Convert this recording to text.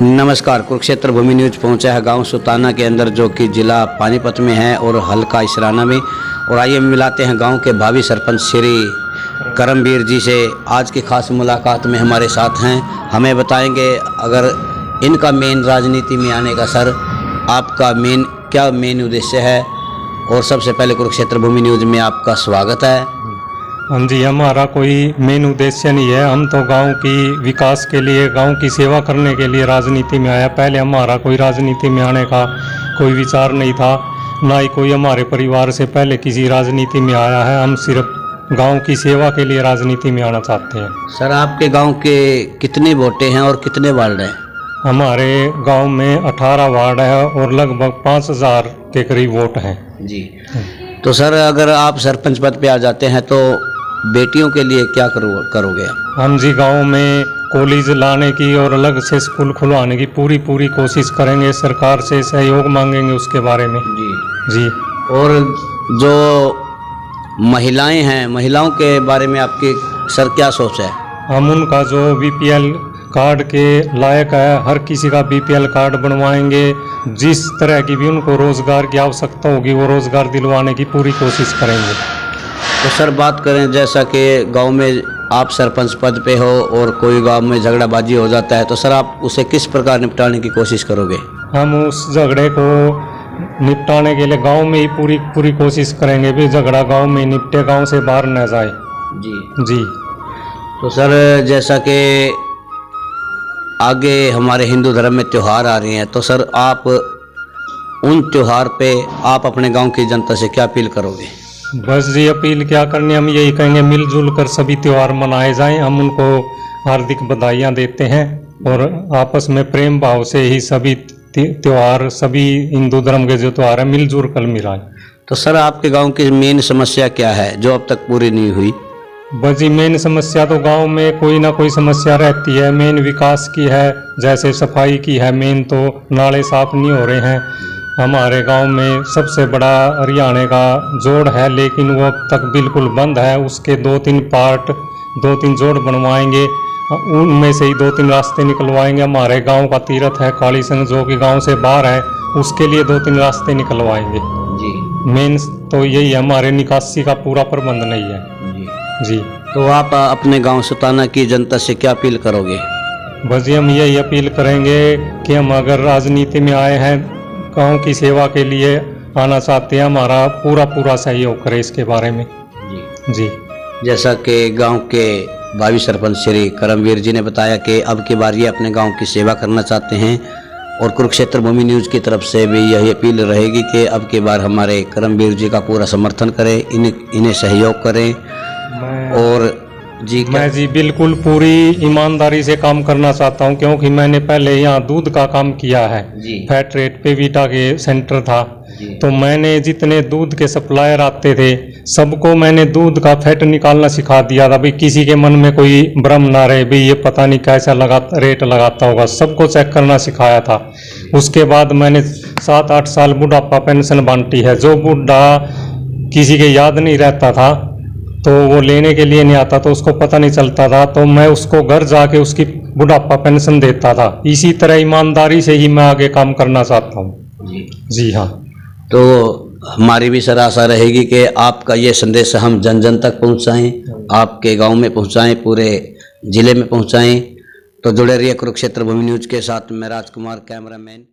नमस्कार, कुरुक्षेत्र भूमि न्यूज पहुंचा है गांव सुताना के अंदर, जो कि जिला पानीपत में है और हल्का इसराना में। और आइए मिलाते हैं गांव के भावी सरपंच श्री करमवीर जी से। आज की खास मुलाकात में हमारे साथ हैं, हमें बताएंगे अगर इनका मेन राजनीति में आने का सर आपका मेन उद्देश्य है। और सबसे पहले कुरुक्षेत्र भूमि न्यूज में आपका स्वागत है। हाँ जी, हमारा कोई मेन उद्देश्य नहीं है। हम तो गांव की विकास के लिए, गांव की सेवा करने के लिए राजनीति में आया। पहले हमारा कोई राजनीति में आने का कोई विचार नहीं था, ना ही कोई हमारे परिवार से पहले किसी राजनीति में आया है। हम सिर्फ गांव की सेवा के लिए राजनीति में आना चाहते हैं। सर, आपके गांव के कितने वोटे हैं और कितने वार्ड हैं? हमारे गांव में 18 वार्ड है और लगभग 5000 के करीब वोट हैं जी। तो सर, अगर आप सरपंच पद पे आ जाते हैं तो बेटियों के लिए क्या करोगे? हम जी गांव में कॉलेज लाने की और अलग से स्कूल खुलवाने की पूरी कोशिश करेंगे। सरकार से सहयोग मांगेंगे उसके बारे में जी। और जो महिलाएं हैं, महिलाओं के बारे में आपकी सर क्या सोच है? हम उनका जो बीपीएल कार्ड के लायक है, हर किसी का बीपीएल कार्ड बनवाएंगे। जिस तरह की भी उनको रोज़गार की आवश्यकता होगी वो रोज़गार दिलवाने की पूरी कोशिश करेंगे। तो सर, बात करें जैसा कि गांव में आप सरपंच पद पे हो और कोई गांव में झगड़ाबाजी हो जाता है, तो सर आप उसे किस प्रकार निपटाने की कोशिश करोगे? हम उस झगड़े को निपटाने के लिए गांव में ही पूरी कोशिश करेंगे भी झगड़ा गांव में निपटे, गांव से बाहर न जाए जी। तो सर, जैसा कि आगे हमारे हिंदू धर्म में त्यौहार आ रहे हैं, तो सर आप उन त्यौहार पे आप अपने गांव की जनता से क्या अपील करोगे? बस जी, अपील क्या करनी, हम यही कहेंगे मिलजुल कर सभी त्यौहार मनाए जाएं। हम उनको हार्दिक बधाइयाँ देते हैं और आपस में प्रेम भाव से ही सभी त्यौहार, सभी हिंदू धर्म के जो त्यौहार है मिलजुल कर मिलाएं। तो सर, आपके गांव की मेन समस्या क्या है जो अब तक पूरी नहीं हुई? बस जी, मेन समस्या तो गांव में कोई ना कोई समस्या रहती है। मेन विकास की है, जैसे सफाई की है। मेन तो नाले साफ नहीं हो रहे हैं। हमारे गांव में सबसे बड़ा हरियाणे का जोड़ है, लेकिन वो अब तक बिल्कुल बंद है। उसके 2-3 जोड़ बनवाएंगे, उनमें से ही 2-3 रास्ते निकलवाएंगे। हमारे गांव का तीर्थ है काली संघ, जो कि गांव से बाहर है, उसके लिए 2-3 रास्ते निकलवाएंगे जी। मेन तो यही है, हमारे निकासी का पूरा प्रबंध नहीं है जी। तो आप अपने गांव सुताना की जनता से क्या अपील करोगे? बस जी, हम यही अपील करेंगे कि हम अगर राजनीति में आए हैं, गांव की सेवा के लिए आना चाहते हैं, हमारा पूरा सहयोग करें इसके बारे में जी। जैसा कि गांव के भावी सरपंच श्री करमवीर जी ने बताया कि अब की बार ये अपने गांव की सेवा करना चाहते हैं, और कुरुक्षेत्र भूमि न्यूज़ की तरफ से भी यही अपील रहेगी कि अब की बार हमारे करमवीर जी का पूरा समर्थन करें, इन्हें सहयोग करें। और जी, मैं जी बिल्कुल पूरी ईमानदारी से काम करना चाहता हूं, क्योंकि मैंने पहले यहाँ दूध का काम किया है जी। फैट रेट पे वीटा के सेंटर था, तो मैंने जितने दूध के सप्लायर आते थे सबको मैंने दूध का फैट निकालना सिखा दिया था। भाई किसी के मन में कोई भ्रम ना रहे, भाई ये पता नहीं कैसा रेट लगाता होगा, सबको चेक करना सिखाया था। उसके बाद मैंने 7-8 साल बुढ़ापा पेंशन बांटी है। जो बुढ़ा किसी के याद नहीं रहता था तो वो लेने के लिए नहीं आता, तो उसको पता नहीं चलता था, तो मैं उसको घर जाके उसकी बुढ़ापा पेंशन देता था। इसी तरह ईमानदारी से ही मैं आगे काम करना चाहता हूँ जी हाँ। तो हमारी भी सर आशा रहेगी कि आपका ये संदेश हम जन जन तक पहुँचाएँ, आपके गांव में पहुँचाएँ, पूरे जिले में पहुँचाएँ। तो जुड़े रहिए कुरुक्षेत्र भूमि न्यूज़ के साथ। मैं राजकुमार, कैमरामैन।